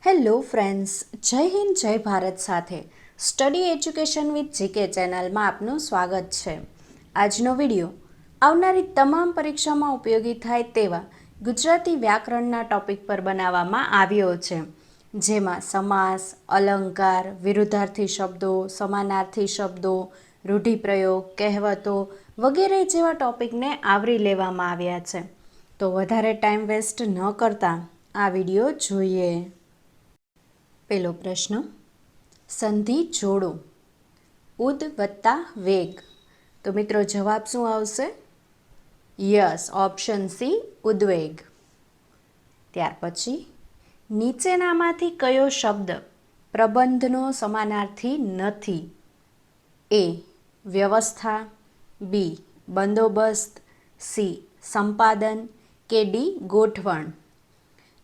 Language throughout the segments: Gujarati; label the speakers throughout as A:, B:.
A: હેલો ફ્રેન્ડ્સ, જય હિન્દ જય ભારત સાથે સ્ટડી એજ્યુકેશન વિથ જીકે ચેનલમાં આપનું સ્વાગત છે. આજનો વિડીયો આવનારી તમામ પરીક્ષામાં ઉપયોગી થાય તેવા ગુજરાતી વ્યાકરણના ટોપિક પર બનાવવામાં આવ્યો છે, જેમાં સમાસ, અલંકાર, વિરુદ્ધાર્થી શબ્દો, સમાનાર્થી શબ્દો, રૂઢિપ્રયોગ, કહેવતો વગેરે જેવા ટોપિકને આવરી લેવામાં આવ્યા છે. તો વધારે ટાઈમ વેસ્ટ ન કરતા આ વિડીયો જોઈએ. પહેલો પ્રશ્ન, સંધિ જોડો. ઉદ વત્તા વેગ. તો મિત્રો જવાબ શું આવશે? યસ, ઓપ્શન સી, ઉદ્વેગ. ત્યાર પછી, નીચેનામાંથી કયો શબ્દ પ્રબંધનો સમાનાર્થી નથી? એ વ્યવસ્થા, બી બંદોબસ્ત, સી સંપાદન કે ડી ગોઠવણ.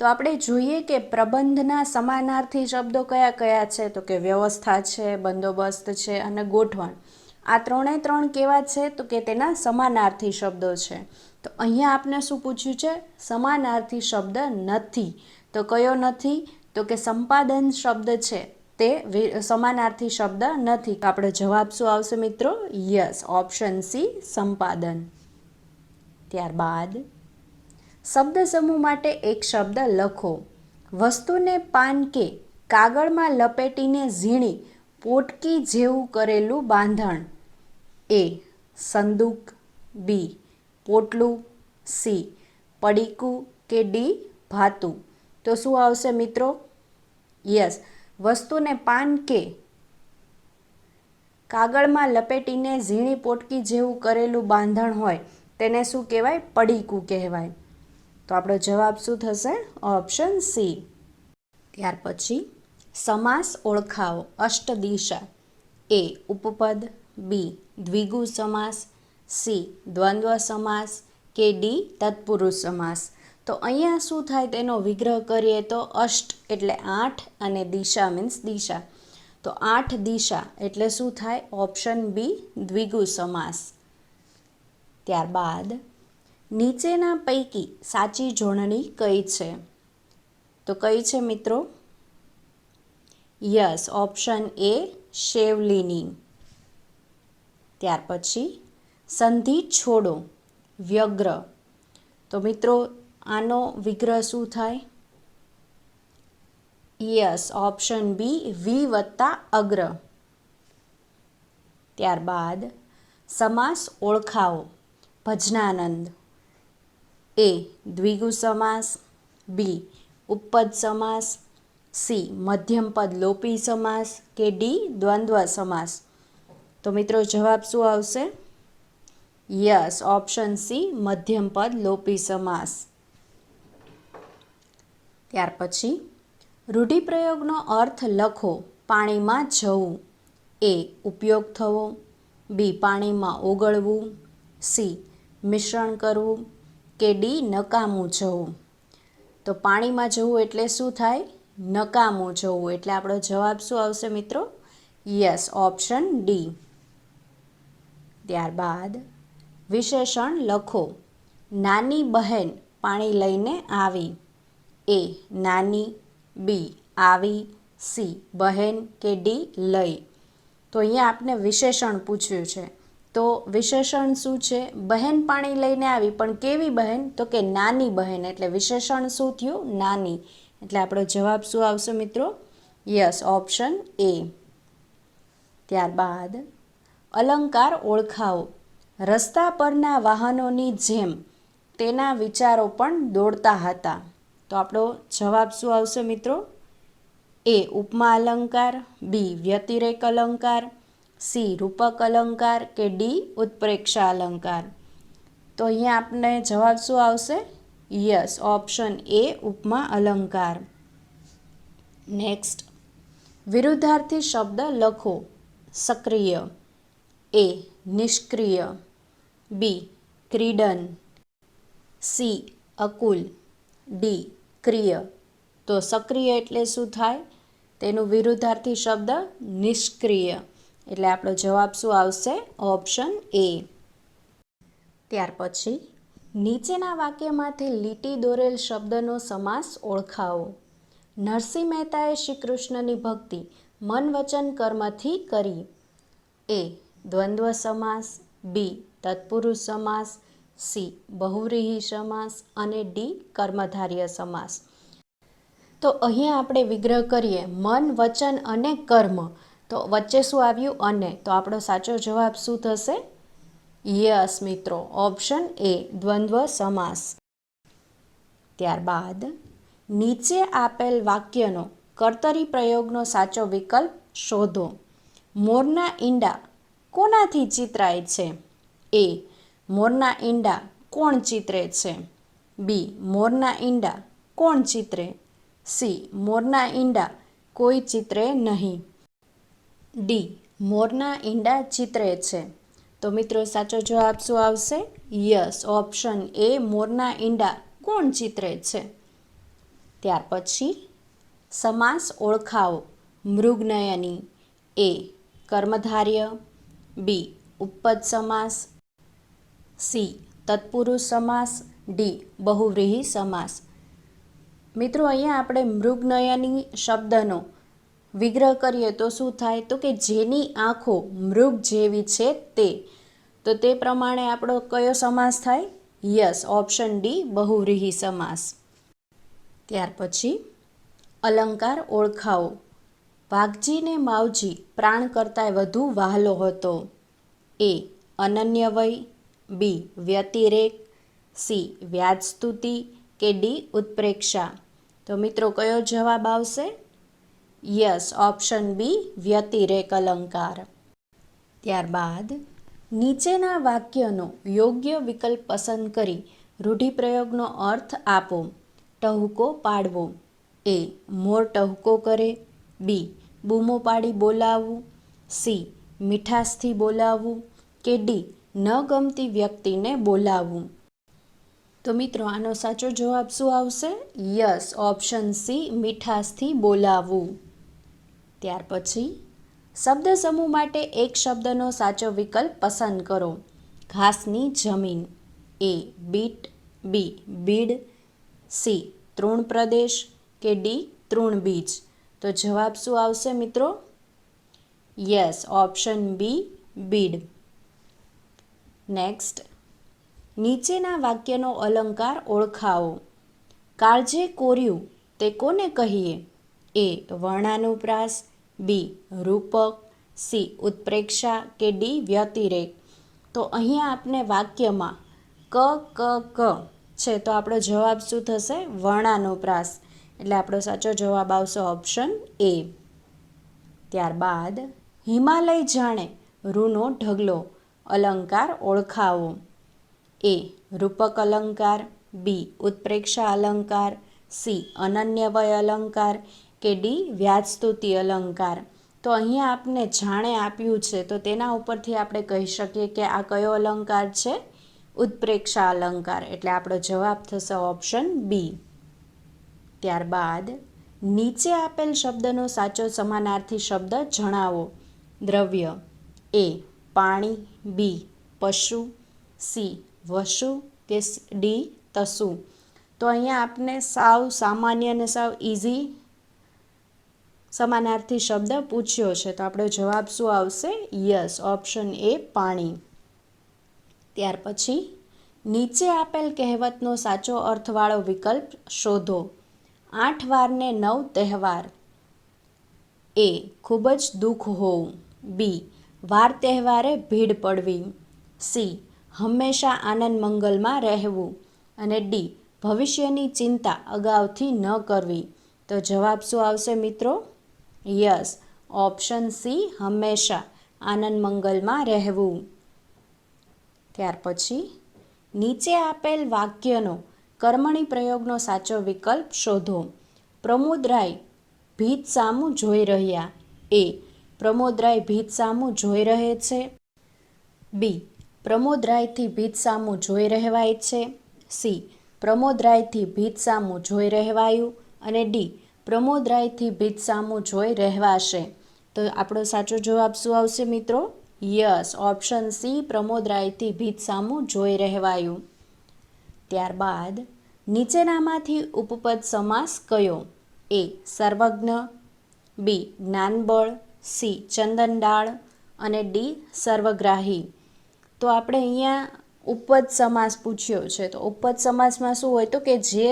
A: તો આપણે જોઈએ કે પ્રબંધના સમાનાર્થી શબ્દો કયા કયા છે, તો કે વ્યવસ્થા છે, બંદોબસ્ત છે અને ગોઠવણ. આ ત્રણે ત્રણ કેવા છે, તો કે તેના સમાનાર્થી શબ્દો છે. તો અહીંયા આપને શું પૂછ્યું છે? સમાનાર્થી શબ્દ નથી. તો કયો નથી? તો કે સંપાદન શબ્દ છે તે સમાનાર્થી શબ્દ નથી. તો આપણો જવાબ શું આવશે મિત્રો? યસ, ઓપ્શન સી, સંપાદન. ત્યારબાદ શબ્દ સમૂહ માટે એક શબ્દ લખો. વસ્તુને પાન કે કાગળમાં લપેટીને ઝીણી પોટકી જેવું કરેલું બાંધણ. એ સંદૂક, બી પોટલું, સી પડીકું કે ડી ભાતું. તો શું આવશે મિત્રો? યસ, વસ્તુને પાન કે કાગળમાં લપેટીને ઝીણી પોટકી જેવું કરેલું બાંધણ હોય તેને શું કહેવાય? પડીકું કહેવાય. તો આપણો જવાબ શું થશે? Option C. ત્યાર પછી સમાસ ઓળખાવો. અષ્ટદિશા. એ ઉપપદ, બી દ્વિગુ સમાસ, સી દ્વંદ્વ સમાસ કે ડી તત્પુરુષ સમાસ. તો અહીંયા શું થાય તેનો વિગ્રહ કરીએ તો અષ્ટ એટલે 8 અને દિશા મીન્સ દિશા. તો 8 દિશા એટલે શું થાય? ઓપ્શન બી દ્વિગુ સમાસ. ત્યારબાદ નીચેના પૈકી સાચી જોડણી કઈ છે? તો કઈ છે મિત્રો? યસ, ઓપ્શન એ શેવલીની. ત્યાર પછી સંધિ છોડો. વ્યગ્ર. તો મિત્રો આનો વિગ્રહ શું થાય? યસ, ઓપ્શન બી વી વત્તા અગ્ર. ત્યારબાદ સમાસ ઓળખાવો. ભજનાનંદ. એ દ્વિગુ સમાસ, બી ઉપપદ સમાસ, સી મધ્યમપદ લોપી સમાસ કે ડી દ્વંદ્વ સમાસ. તો મિત્રો જવાબ શું આવશે? યસ, ઓપ્શન સી મધ્યમપદ લોપી સમાસ. ત્યાર પછી રૂઢિપ્રયોગનો અર્થ લખો. પાણીમાં જવું. એ ઉપયોગ થવો, બી પાણીમાં ઓગળવું, સી મિશ્રણ કરવું કે ડી નકામું જવું. તો પાણીમાં જવું એટલે શું થાય? નકામું જવું. એટલે આપણો જવાબ શું આવશે મિત્રો? Yes, option D. ત્યારબાદ વિશેષણ લખો. નાની બહેન પાણી લઈને આવી. એ નાની, બી આવી, સી બહેન કે ડી લઈ. તો અહીંયા આપને વિશેષણ પૂછ્યું છે. તો વિશેષણ શું છે? બહેન પાણી લઈને આવી, પણ કેવી બહેન? તો કે નાની બહેન. એટલે વિશેષણ શું થયું? નાની. એટલે આપણો જવાબ શું આવશે મિત્રો? યસ, ઓપ્શન એ. ત્યારબાદ અલંકાર ઓળખાવો. રસ્તા પરના વાહનોની જેમ તેના વિચારો પણ દોડતા હતા. તો આપણો જવાબ શું આવશે મિત્રો? એ ઉપમા અલંકાર, બી વ્યતિરેક અલંકાર, સી રૂપક અલંકાર કે ડી ઉત્પ્રેક્ષા અલંકાર. તો અહીંયા આપને જવાબ શું આવશે? યસ, ઓપ્શન એ ઉપમા અલંકાર. નેક્સ્ટ, વિરુદ્ધાર્થી શબ્દ લખો. સક્રિય. એ નિષ્ક્રિય, બી ક્રીડન, સી અકુલ, ડી ક્રિય. તો સક્રિય એટલે શું થાય? તેનું વિરુદ્ધાર્થી શબ્દ નિષ્ક્રિય. એટલે આપણો જવાબ શું આવશે? Option A. ત્યાર પછી નીચેના વાક્યમાંથી લીટી દોરેલ શબ્દનો સમાસ ઓળખાવો. નરસિંહ મહેતાએ શ્રી કૃષ્ણની ભક્તિ મન વચન કર્મથી કરી? એ. દ્વંદ્વ સમાસ, બી. તત્પુરુષ સમાસ, સી. બહુવ્રીહી સમાસ અને ડી. કર્મધારય સમાસ. તો અહીંયા આપણે વિગ્રહ કરીએ મન, વચન અને કર્મ. તો વચ્ચે શું આવ્યું? અને. તો આપણો સાચો જવાબ શું થશે? યસ મિત્રો, ઓપ્શન એ દ્વંદ્વ સમાસ. ત્યારબાદ નીચે આપેલ વાક્યનો કર્તરી પ્રયોગનો સાચો વિકલ્પ શોધો. મોરના ઈંડા કોનાથી ચિતરાય છે? એ. મોરના ઈંડા કોણ ચિતરે છે? બી. મોરના ઈંડા કોણ ચિતરે? સી. મોરના ઈંડા કોઈ ચિતરે નહીં. ડી. મોરના ઈંડા ચિતરે છે. તો મિત્રો સાચો જવાબ શું આવશે? યસ, ઓપ્શન એ મોરના ઈંડા કોણ ચિતરે છે. ત્યાર પછી સમાસ ઓળખાવો. મૃગનયની. એ. કર્મધારય, બી. ઉપપદ સમાસ, સી. તત્પુરુષ સમાસ, ડી. બહુવ્રીહી સમાસ. મિત્રો અહીંયા આપણે મૃગનયની શબ્દનો વિગ્રહ કરીએ તો શું થાય? તો કે જેની આંખો મૃગ જેવી છે તે. તો તે પ્રમાણે આપણો કયો સમાસ થાય? યસ, ઓપ્શન ડી બહુવ્રીહી સમાસ. ત્યાર પછી અલંકાર ઓળખાવો. વાઘજીને માવજી પ્રાણ કરતાંય વધુ વહાલો હતો. એ. અનન્ય વય, બી. વ્યતિરેક, સી. વ્યાજસ્તુતિ કે ડી. ઉત્પ્રેક્ષા. તો મિત્રો કયો જવાબ આવશે? યસ, ઓપ્શન બી વ્યતિરેક અલંકાર. ત્યારબાદ નીચેના વાક્યનો યોગ્ય વિકલ્પ પસંદ કરી રૂઢિપ્રયોગનો અર્થ આપો. ટહુકો પાડવો. એ. મોર ટહુકો કરે, બી. બૂમો પાડી બોલાવવું, સી. મીઠાશથી બોલાવવું કે ડી. ન ગમતી વ્યક્તિને બોલાવવું. તો મિત્રો આનો સાચો જવાબ શું આવશે? યસ, ઓપ્શન સી મીઠાશથી બોલાવવું. ત્યાર પછી શબ્દ સમૂહ માટે એક શબ્દનો સાચો વિકલ્પ પસંદ કરો. ઘાસની જમીન. એ. બીટ, બી. બીડ, સી. તૃણ પ્રદેશ કે ડી. તૃણબીજ. તો જવાબ શું આવશે મિત્રો? યસ, ઓપ્શન બી બીડ. નેક્સ્ટ, નીચેના વાક્યનો અલંકાર ઓળખાવો. કાળજે કોર્યું તે કોને કહીએ? એ. વર્ણાનુપ્રાસ, બી. રૂપક, સી. ઉત્પ્રેક્ષા કે ડી. વ્યતિરેક. તો અહીંયા આપણે વાક્યમાં ક છે તો આપણો જવાબ શું થશે? વર્ણાનુપ્રાસ. એટલે આપણો સાચો જવાબ આવશે ઓપ્શન એ. ત્યારબાદ હિમાલય જાણે રૂનો ઢગલો. અલંકાર ઓળખાવો. એ. રૂપક અલંકાર, બી. ઉત્પ્રેક્ષા અલંકાર, સી. અનન્યવય અલંકાર કે ડી. વ્યાજસ્તુતિ અલંકાર. તો અહીંયા આપને જાણે આપ્યું છે તો તેના ઉપરથી આપણે કહી શકીએ કે આ કયો અલંકાર છે? ઉત્પ્રેક્ષા અલંકાર. એટલે આપણો જવાબ થશે ઓપ્શન બી. ત્યારબાદ નીચે આપેલ શબ્દનો સાચો સમાનાર્થી શબ્દ જણાવો. દ્રવ્ય. એ. પાણી, બી. પશુ, સી. વસુ કે ડી. તસુ. તો અહીંયા આપને સાવ સામાન્ય અને સાવ ઇઝી સમાનાર્થી શબ્દ પૂછ્યો છે તો આપણો જવાબ શું આવશે? યસ, ઓપ્શન એ પાણી. ત્યાર પછી નીચે આપેલ કહેવતનો સાચો અર્થવાળો વિકલ્પ શોધો. 8 વારને 9 તહેવાર. એ. ખૂબ જ દુઃખ હોવું, બી. વાર તહેવારે ભીડ પડવી, સી. હંમેશા આનંદ મંગલમાં રહેવું અને ડી. ભવિષ્યની ચિંતા અગાઉથી ન કરવી. તો જવાબ શું આવશે મિત્રો? યસ, ઓપ્શન સી હંમેશા આનંદ મંગલમાં રહેવું. ત્યાર પછી નીચે આપેલ વાક્યનો કર્મણી પ્રયોગનો સાચો વિકલ્પ શોધો. પ્રમોદરાય ભીત સામું જોઈ રહ્યા. એ. પ્રમોદરાય ભીત સામું જોઈ રહે છે, બી. પ્રમોદરાયથી ભીત સામું જોઈ રહેવાય છે, સી. પ્રમોદરાયથી ભીત સામું જોઈ રહેવાયું અને ડી. પ્રમોદરાયથી ભીત સામું જોઈ રહેવાશે. તો આપણો સાચો જવાબ શું આવશે મિત્રો? યસ, ઓપ્શન સી પ્રમોદરાયથી ભીત સામું જોઈ રહેવાયું. ત્યારબાદ નીચેનામાંથી ઉપપદ સમાસ કયો? એ સર્વજ્ઞ, બી જ્ઞાનબળ, સી ચંદનડાળ અને ડી સર્વગ્રાહી. તો આપણે અહીંયા ઉપપદ સમાસ પૂછ્યો છે. તો ઉપપદ સમાસમાં શું હોય તો કે જે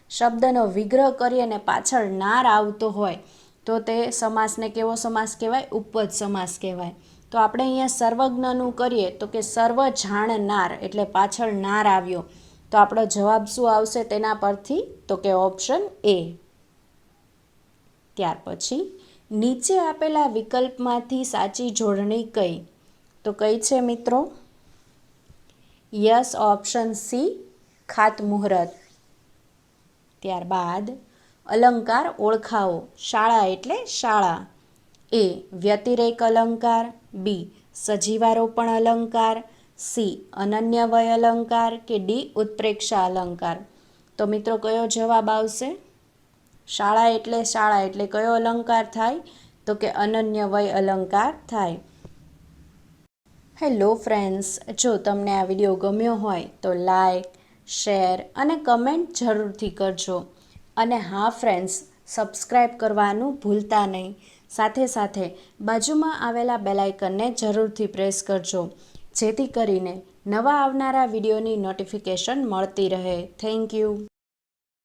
A: શબ્દનો વિગ્રહ કરી અને પાછળ નાર આવતો હોય તો તે સમાસને કેવો સમાસ કહેવાય? ઉપપદ સમાસ કહેવાય. તો આપણે અહીંયા સર્વજ્ઞનું કરીએ તો કે સર્વ જાણનાર એટલે પાછળ નાર આવ્યો. તો આપણો જવાબ શું આવશે તેના પરથી? તો કે ઓપ્શન એ. ત્યાર પછી નીચે આપેલા વિકલ્પમાંથી સાચી જોડણી કઈ? તો કઈ છે મિત્રો? યસ, ઓપ્શન સી ખાતમુહૂર્ત. ત્યારબાદ અલંકાર ઓળખાવો. શાળા એટલે શાળા. એ વ્યતિરેક અલંકાર, બી સજીવારોપણ અલંકાર, સી અનન્યવય અલંકાર કે ડી ઉત્પ્રેક્ષા અલંકાર. તો મિત્રો કયો જવાબ આવશે? શાળા એટલે કયો અલંકાર થાય? તો કે અનન્યવય અલંકાર થાય. હેલો ફ્રેન્ડ્સ, જો તમને આ વિડીયો ગમ્યો હોય તો લાઈક, શેર અને કમેન્ટ જરૂરથી કરજો. અને હા ફ્રેન્ડ્સ, સબસ્ક્રાઈબ કરવાનું ભૂલતા નહીં. સાથે સાથે બાજુમાં આવેલા બેલ આઇકનને જરૂરથી પ્રેસ કરજો, જેથી કરીને નવા આવનારા વિડીયોની નોટિફિકેશન મળતી રહે. Thank you.